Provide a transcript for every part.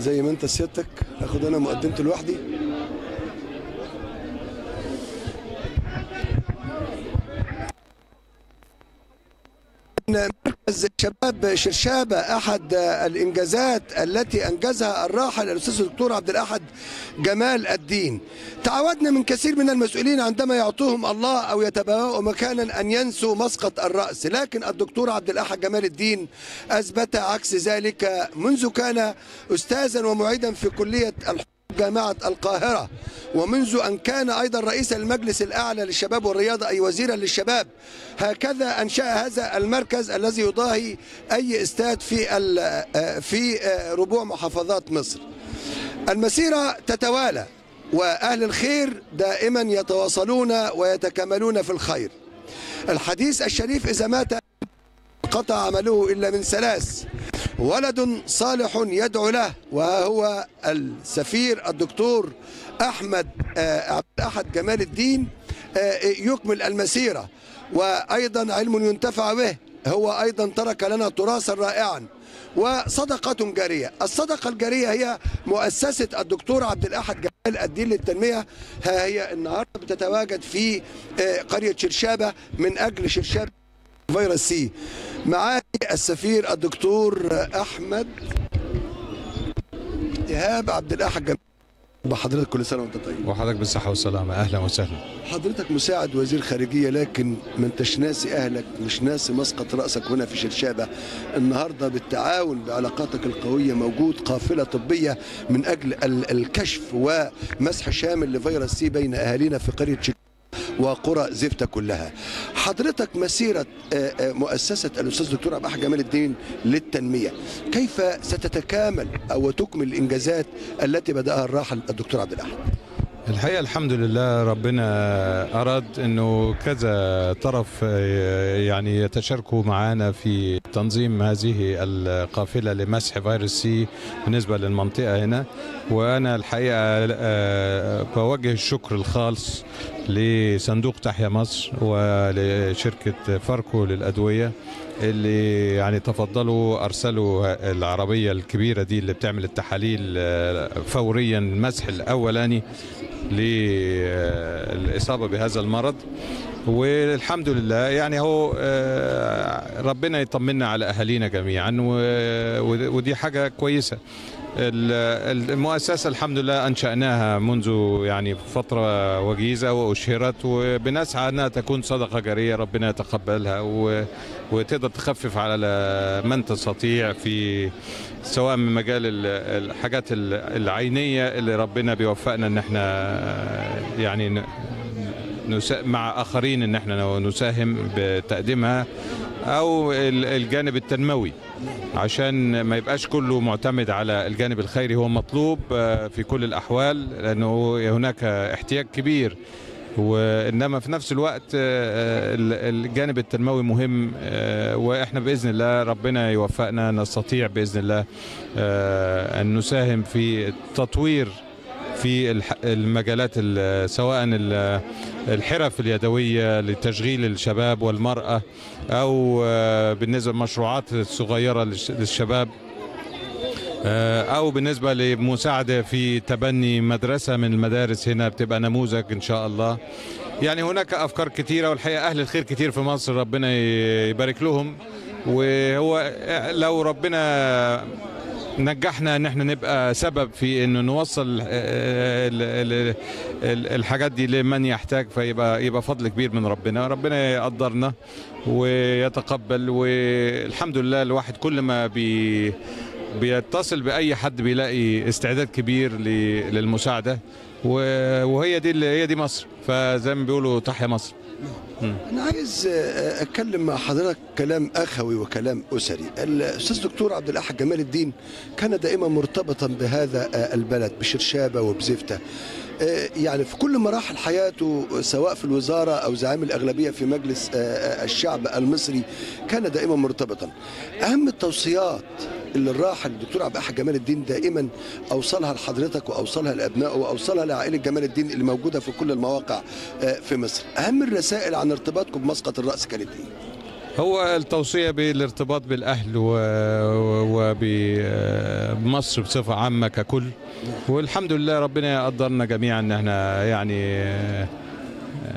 زي ما انت سيادتك، اخد انا مقدمته لوحدي. مركز شباب شرشابة أحد الإنجازات التي أنجزها الراحل الأستاذ الدكتور عبد الأحد جمال الدين. تعودنا من كثير من المسؤولين عندما يعطوهم الله أو يتبوأوا مكانا أن ينسوا مسقط الرأس، لكن الدكتور عبد الأحد جمال الدين أثبت عكس ذلك منذ كان أستاذا ومعيدا في كلية جامعة القاهرة، ومنذ أن كان أيضا رئيسا للمجلس الأعلى للشباب والرياضة أي وزيرا للشباب. هكذا أنشأ هذا المركز الذي يضاهي أي استاد في ربوع محافظات مصر. المسيرة تتوالى وأهل الخير دائما يتواصلون ويتكاملون في الخير. الحديث الشريف إذا مات قطع عمله إلا من ثلاث: ولد صالح يدعو له، وهو السفير الدكتور عبد الأحد جمال الدين يكمل المسيرة، وأيضا علم ينتفع به، هو أيضا ترك لنا تراثا رائعا، وصدقة جارية. الصدقة الجارية هي مؤسسة الدكتور عبد الأحد جمال الدين للتنمية، ها هي النهاردة بتتواجد في قرية شرشابة من أجل شرشابة فيروس سي. معاي السفير الدكتور أحمد إيهاب عبد الأحد جمال. بحضرتك كل سنة وأنت طيب. وحضرتك بالصحة والسلامة، أهلا وسهلا. حضرتك مساعد وزير خارجية، لكن ما انتش ناسي أهلك، مش ناسي مسقط رأسك هنا في شرشابة. النهاردة بالتعاون بعلاقاتك القوية موجود قافلة طبية من أجل الكشف ومسح شامل لفيروس سي بين أهالينا في قرية شرشابة وقرى زفتة كلها. حضرتك مسيرة مؤسسة الأستاذ الدكتور عبد الأحد جمال الدين للتنمية، كيف ستتكامل أو تكمل الإنجازات التي بدأها الراحل الدكتور عبد الأحد؟ الحقيقة الحمد لله ربنا أراد أنه كذا طرف يعني يتشاركوا معنا في تنظيم هذه القافلة لمسح فيروس سي بالنسبة للمنطقة هنا. وأنا الحقيقة بوجه الشكر الخالص لصندوق تحيا مصر ولشركة فاركو للأدوية اللي يعني تفضلوا أرسلوا العربية الكبيرة دي اللي بتعمل التحاليل فوريا، المسح الأولاني للإصابة بهذا المرض. والحمد لله يعني هو ربنا يطمنا على أهالينا جميعا، ودي حاجة كويسة. المؤسسة الحمد لله أنشأناها منذ يعني فترة وجيزة وأشهرت، وبنسعى أنها تكون صدقة جارية ربنا يتقبلها وتقدر تخفف على من تستطيع في سواء من مجال الحاجات العينية اللي ربنا بيوفقنا ان احنا يعني مع آخرين ان احنا نساهم بتقديمها، او الجانب التنموي عشان ما يبقاش كله معتمد على الجانب الخيري. هو مطلوب في كل الأحوال لأنه هناك احتياج كبير، وإنما في نفس الوقت الجانب التنموي مهم. وإحنا بإذن الله ربنا يوفقنا نستطيع بإذن الله أن نساهم في التطوير في المجالات سواء الحرف اليدوية لتشغيل الشباب والمرأة، أو بالنسبة للمشروعات الصغيرة للشباب، أو بالنسبة لمساعدة في تبني مدرسة من المدارس هنا بتبقى نموذج إن شاء الله. يعني هناك أفكار كثيرة، والحقيقة أهل الخير كثير في مصر ربنا يبارك لهم. وهو لو ربنا نجحنا ان احنا نبقى سبب في انه نوصل الحاجات دي لمن يحتاج، فيبقى فضل كبير من ربنا. ربنا يقدرنا ويتقبل. والحمد لله الواحد كل ما بيتصل بأي حد بيلاقي استعداد كبير للمساعدة، وهي دي مصر. فزي ما بيقولوا تحيا مصر. أنا عايز أتكلم مع حضرتك كلام أخوي وكلام أسري. الأستاذ دكتور عبد الأحد جمال الدين كان دائما مرتبطا بهذا البلد، بشرشابة وبزفتة. يعني في كل مراحل حياته سواء في الوزارة أو زعيم الأغلبية في مجلس الشعب المصري كان دائما مرتبطا. أهم التوصيات اللي الراحل الدكتور عبد الأحد جمال الدين دائما أوصلها لحضرتك وأوصلها لأبنائه وأوصلها لعائلة جمال الدين اللي موجودة في كل المواقع في مصر، أهم الرسائل عن ارتباطكم بمسقط الرأس كانت إيه؟ هو التوصية بالارتباط بالأهل وبمصر بصفة عامة ككل، والحمد لله ربنا يقدرنا جميعا ان احنا يعني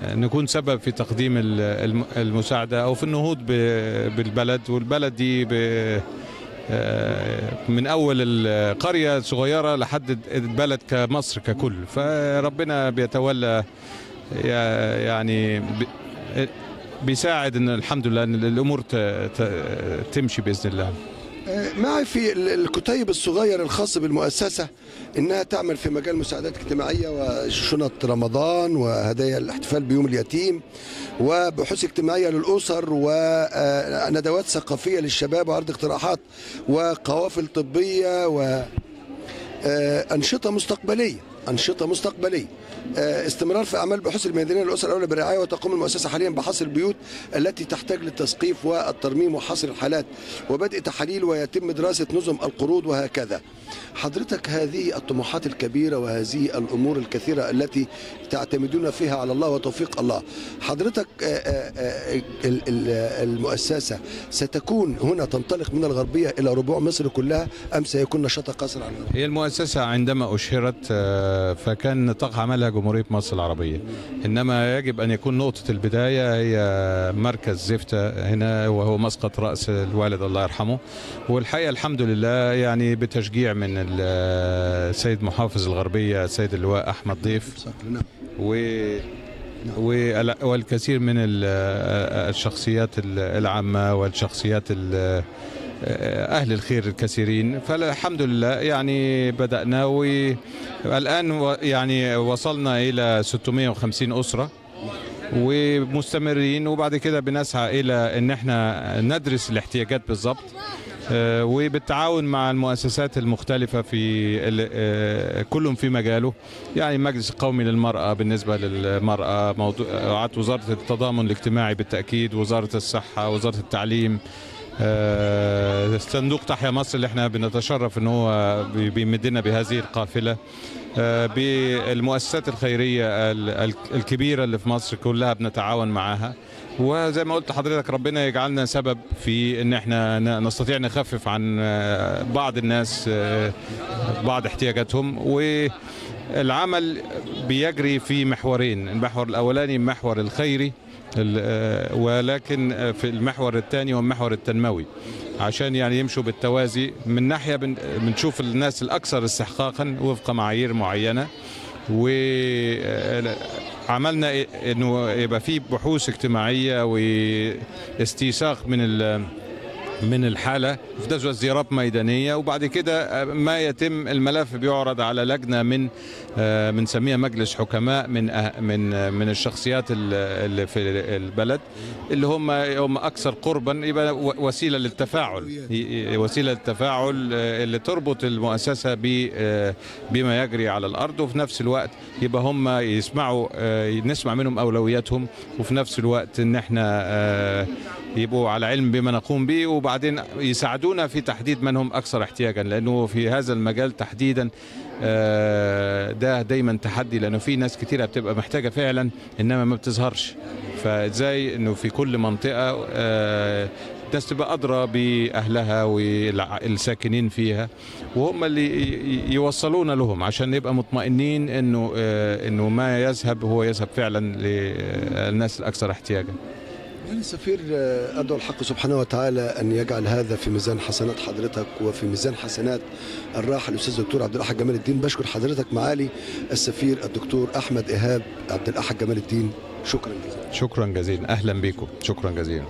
نكون سبب في تقديم المساعدة أو في النهوض بالبلد. والبلد دي من أول القرية صغيرة لحد البلد كمصر ككل، فربنا بيتولى يعني بيساعد ان الحمد لله ان الامور تمشي باذن الله. معي في الكتيب الصغير الخاص بالمؤسسة إنها تعمل في مجال المساعدات الاجتماعية وشنط رمضان وهدايا الاحتفال بيوم اليتيم وبحوث اجتماعية للأسر وندوات ثقافية للشباب وعرض اقتراحات وقوافل طبية وأنشطة مستقبلية. استمرار في اعمال بحوث الميدانيه للاسر الاولى بالرعايه، وتقوم المؤسسه حاليا بحصر البيوت التي تحتاج للتسقيف والترميم وحصر الحالات وبدء تحاليل ويتم دراسه نظم القروض وهكذا. حضرتك هذه الطموحات الكبيره وهذه الامور الكثيره التي تعتمدون فيها على الله وتوفيق الله، حضرتك المؤسسه ستكون هنا تنطلق من الغربيه الى ربوع مصر كلها ام سيكون نشاطها قاصر على الغرب؟ هي المؤسسه عندما اشهرت فكان نطاق عملها جمهورية مصر العربية، إنما يجب أن يكون نقطة البداية هي مركز زفتة هنا وهو مسقط رأس الوالد الله يرحمه. والحقيقة الحمد لله يعني بتشجيع من السيد محافظ الغربية السيد اللواء أحمد ضيف والكثير من الشخصيات العامة والشخصيات أهل الخير الكثيرين، فالحمد لله يعني بدأنا والآن يعني وصلنا إلى 650 أسرة ومستمرين، وبعد كده بنسعى إلى أن احنا ندرس الاحتياجات بالضبط وبالتعاون مع المؤسسات المختلفة في كلهم في مجاله. يعني المجلس القومي للمرأة بالنسبة للمرأة، موضوعات وزارة التضامن الاجتماعي بالتأكيد، وزارة الصحة، وزارة التعليم، صندوق تحيا مصر اللي احنا بنتشرف ان هو بيمدنا بهذه القافله، بالمؤسسات الخيريه الكبيره اللي في مصر كلها بنتعاون معاها. وزي ما قلت لحضرتك ربنا يجعلنا سبب في ان احنا نستطيع نخفف عن بعض الناس بعض احتياجاتهم. والعمل بيجري في محورين، المحور الاولاني المحور الخيري ولكن في المحور الثاني هو المحور التنموي، عشان يعني يمشوا بالتوازي. من ناحية بنشوف الناس الأكثر استحقاقا وفق معايير معينة، وعملنا إنه يبقى في بحوث اجتماعية واستيثاق من الحالة في نزوة زيارات ميدانية، وبعد كده ما يتم الملف بيعرض على لجنة من بنسميها مجلس حكماء من الشخصيات اللي في البلد اللي هم أكثر قربا، يبقى وسيلة للتفاعل اللي تربط المؤسسة بما يجري على الأرض، وفي نفس الوقت يبقى هم نسمع منهم أولوياتهم، وفي نفس الوقت إن احنا يبقوا على علم بما نقوم به، وبعدين يساعدونا في تحديد من هم أكثر احتياجا، لأنه في هذا المجال تحديدا ده دايما تحدي، لأنه في ناس كتيرة بتبقى محتاجة فعلا إنما ما بتظهرش. فإزاي إنه في كل منطقة الناس تبقى أدرى بأهلها والساكنين فيها، وهم اللي يوصلونا لهم عشان نبقى مطمئنين إنه ما يذهب هو يذهب فعلا للناس الأكثر احتياجا. يعني السفير، أدعو الحق سبحانه وتعالى أن يجعل هذا في ميزان حسنات حضرتك وفي ميزان حسنات الراحل الأستاذ الدكتور عبد الأحد جمال الدين. بشكر حضرتك معالي السفير الدكتور أحمد إيهاب عبد الأحد جمال الدين، شكرا جزيلا. شكرا جزيلا، أهلا بكم، شكرا جزيلا.